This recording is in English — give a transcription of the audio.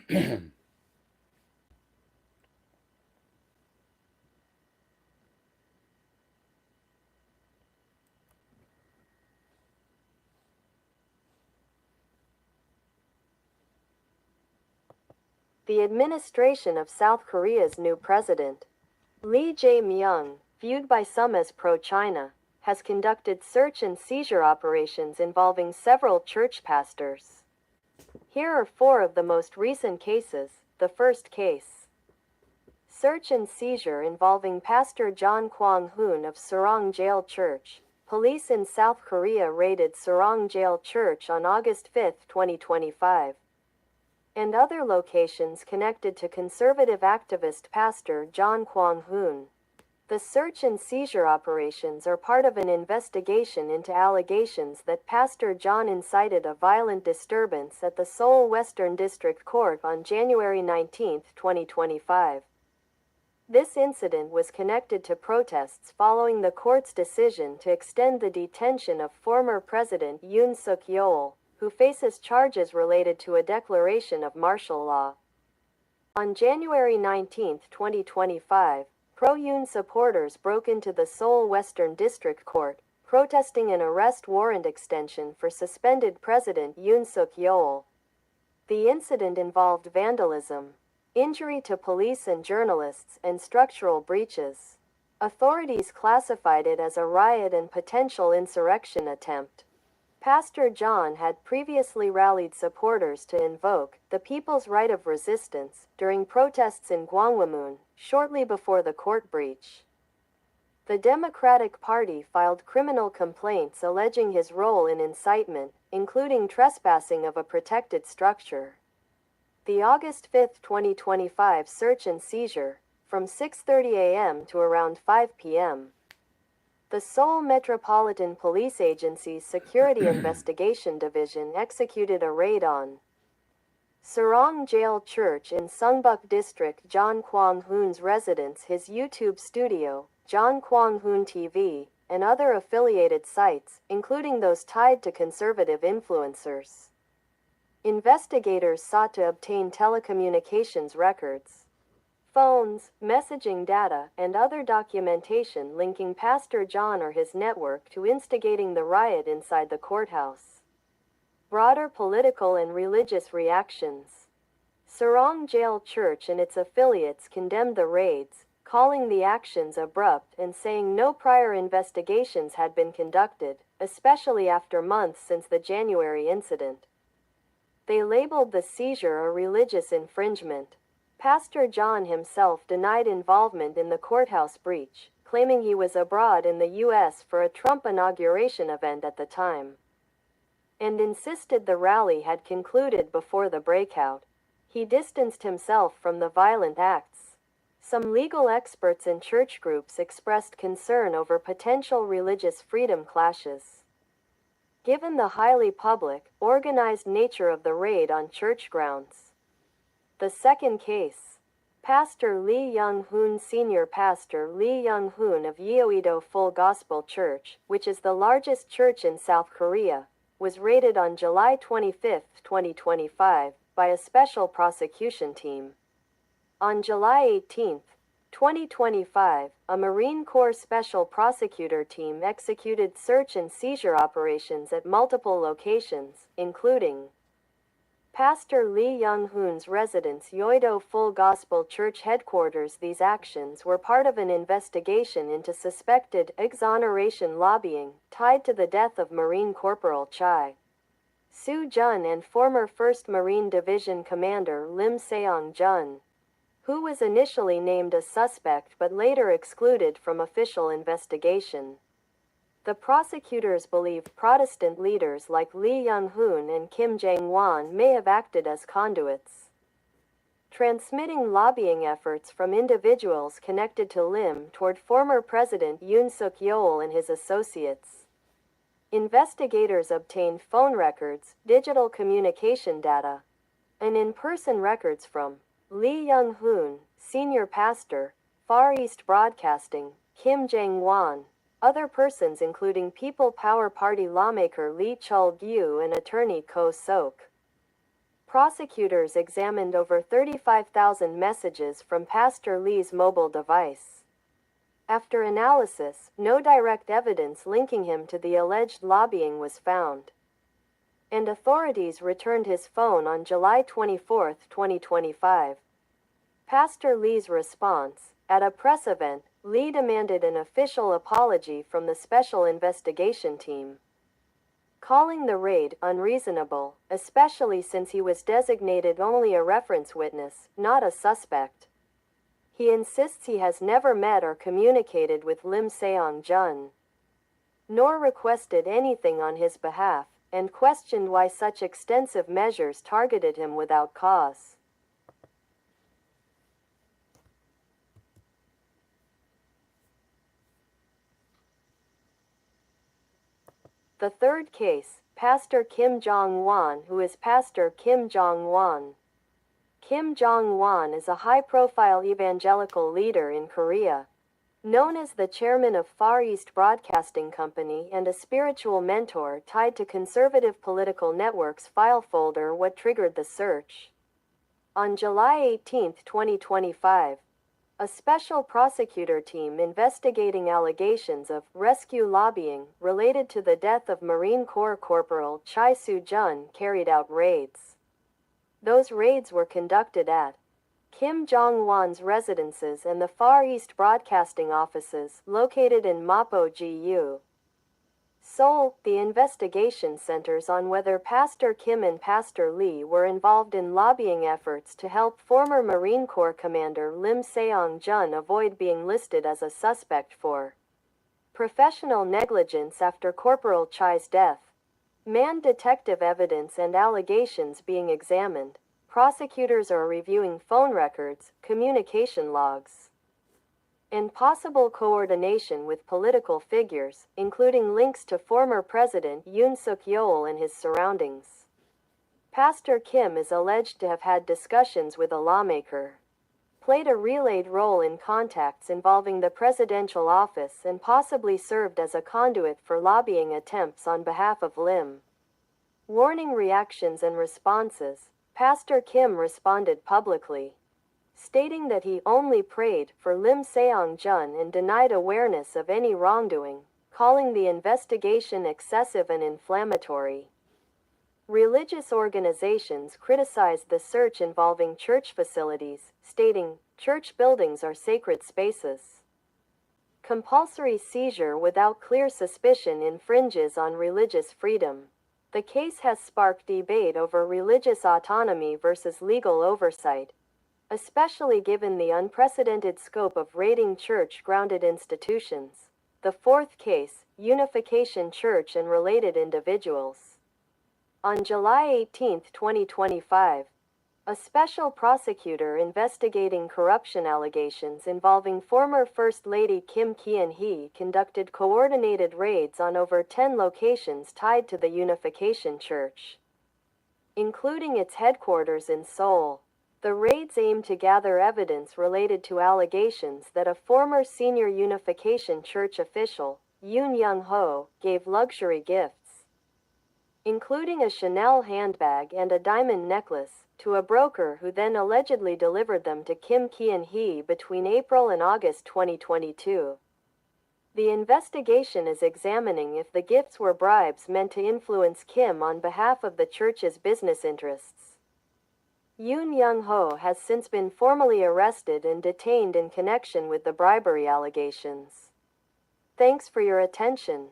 The administration of South Korea's new president, Lee Jae-myung, viewed by some as pro-China, has conducted search and seizure operations involving several church pastors. Here are four of the most recent cases. The first case: search and seizure involving Pastor John Kwang-hoon of Sarong-jail Church. Police in South Korea raided Sarong-jail Church on August 5, 2025, and other locations connected to conservative activist Pastor John Kwang-hoon. The search and seizure operations are part of an investigation into allegations that Pastor John incited a violent disturbance at the Seoul Western District Court on January 19, 2025. This incident was connected to protests following the court's decision to extend the detention of former President Yoon Suk-yeol, who faces charges related to a declaration of martial law. On January 19, 2025, pro-Yoon supporters broke into the Seoul Western District Court, protesting an arrest warrant extension for suspended President Yoon Suk-yeol. The incident involved vandalism, injury to police and journalists, and structural breaches. Authorities classified it as a riot and potential insurrection attempt. Pastor John had previously rallied supporters to invoke the people's right of resistance during protests in Gwanghwamun, shortly before the court breach. The Democratic Party filed criminal complaints alleging his role in incitement, including trespassing of a protected structure. The August 5, 2025 search and seizure, from 6:30 a.m. to around 5 p.m., the Seoul Metropolitan Police Agency's Security Investigation Division executed a raid on Sarong-jail Church in Sungbuk District, John Kwang-hoon's residence, his YouTube studio, John Kwang-hoon TV, and other affiliated sites, including those tied to conservative influencers. Investigators sought to obtain telecommunications records, phones, messaging data, and other documentation linking Pastor John or his network to instigating the riot inside the courthouse. Broader political and religious reactions. Sarong-jail Church and its affiliates condemned the raids, calling the actions abrupt and saying no prior investigations had been conducted, especially after months since the January incident. They labeled the seizure a religious infringement. Pastor John himself denied involvement in the courthouse breach, claiming he was abroad in the U.S. for a Trump inauguration event at the time, and insisted the rally had concluded before the breakout. He distanced himself from the violent acts. Some legal experts and church groups expressed concern over potential religious freedom clashes, given the highly public, organized nature of the raid on church grounds. The second case: Pastor Lee Young-hoon. Senior Pastor Lee Young-hoon of Yeouido Full Gospel Church, which is the largest church in South Korea, was raided on July 25, 2025, by a special prosecution team. On July 18, 2025, a Marine Corps Special Prosecutor team executed search and seizure operations at multiple locations, including Pastor Lee Young-hoon's residence, Yeouido Full Gospel Church headquarters. These actions were part of an investigation into suspected exoneration lobbying tied to the death of Marine Corporal Chai Soo-jun and former 1st Marine Division Commander Lim Seong-jun, who was initially named a suspect but later excluded from official investigation. The prosecutors believe Protestant leaders like Lee Young-hoon and Kim Jang-won may have acted as conduits, transmitting lobbying efforts from individuals connected to Lim toward former President Yoon Suk-yeol and his associates. Investigators obtained phone records, digital communication data, and in-person records from Lee Young-hoon, senior pastor, Far East Broadcasting, Kim Jang-won, other persons including People Power Party lawmaker Lee Chul-gyu and attorney Ko Sok. Prosecutors examined over 35,000 messages from Pastor Lee's mobile device. After analysis, no direct evidence linking him to the alleged lobbying was found, and authorities returned his phone on July 24, 2025. Pastor Lee's response: at a press event, Lee demanded an official apology from the Special Investigation Team, calling the raid unreasonable, especially since he was designated only a reference witness, not a suspect. He insists he has never met or communicated with Lim Seong-jun, nor requested anything on his behalf, and questioned why such extensive measures targeted him without cause. The third case, Pastor Kim Jong-won. Who is Pastor Kim Jong-won? Kim Jong-won is a high-profile evangelical leader in Korea, known as the chairman of Far East Broadcasting Company and a spiritual mentor tied to conservative political networks. File folder: what triggered the search? On July 18, 2025, a special prosecutor team investigating allegations of rescue lobbying related to the death of Marine Corps Corporal Chai Soo-jun carried out raids. Those raids were conducted at Kim Jong-won's residences and the Far East Broadcasting offices located in Mapo-gu, Seoul. The investigation centers on whether Pastor Kim and Pastor Lee were involved in lobbying efforts to help former Marine Corps Commander Lim Seong-jun avoid being listed as a suspect for professional negligence after Corporal Chai's death. Man-detective evidence and allegations being examined. Prosecutors are reviewing phone records, communication logs, and possible coordination with political figures, including links to former President Yoon Suk-yeol and his surroundings. Pastor Kim is alleged to have had discussions with a lawmaker, played a relayed role in contacts involving the presidential office, and possibly served as a conduit for lobbying attempts on behalf of Lim. Warning: reactions and responses. Pastor Kim responded publicly, stating that he only prayed for Lim Seong-jun and denied awareness of any wrongdoing, calling the investigation excessive and inflammatory. Religious organizations criticized the search involving church facilities, stating, "Church buildings are sacred spaces. Compulsory seizure without clear suspicion infringes on religious freedom." The case has sparked debate over religious autonomy versus legal oversight, especially given the unprecedented scope of raiding church-grounded institutions. The fourth case, Unification Church and related individuals. On July 18, 2025, a special prosecutor investigating corruption allegations involving former First Lady Kim Ki-hee conducted coordinated raids on over 10 locations tied to the Unification Church, including its headquarters in Seoul. The raids aimed to gather evidence related to allegations that a former senior Unification Church official, Yoon Young-ho, gave luxury gifts, including a Chanel handbag and a diamond necklace, to a broker who then allegedly delivered them to Kim Ki-hee between April and August 2022. The investigation is examining if the gifts were bribes meant to influence Kim on behalf of the church's business interests. Yoon Young-ho has since been formally arrested and detained in connection with the bribery allegations. Thanks for your attention.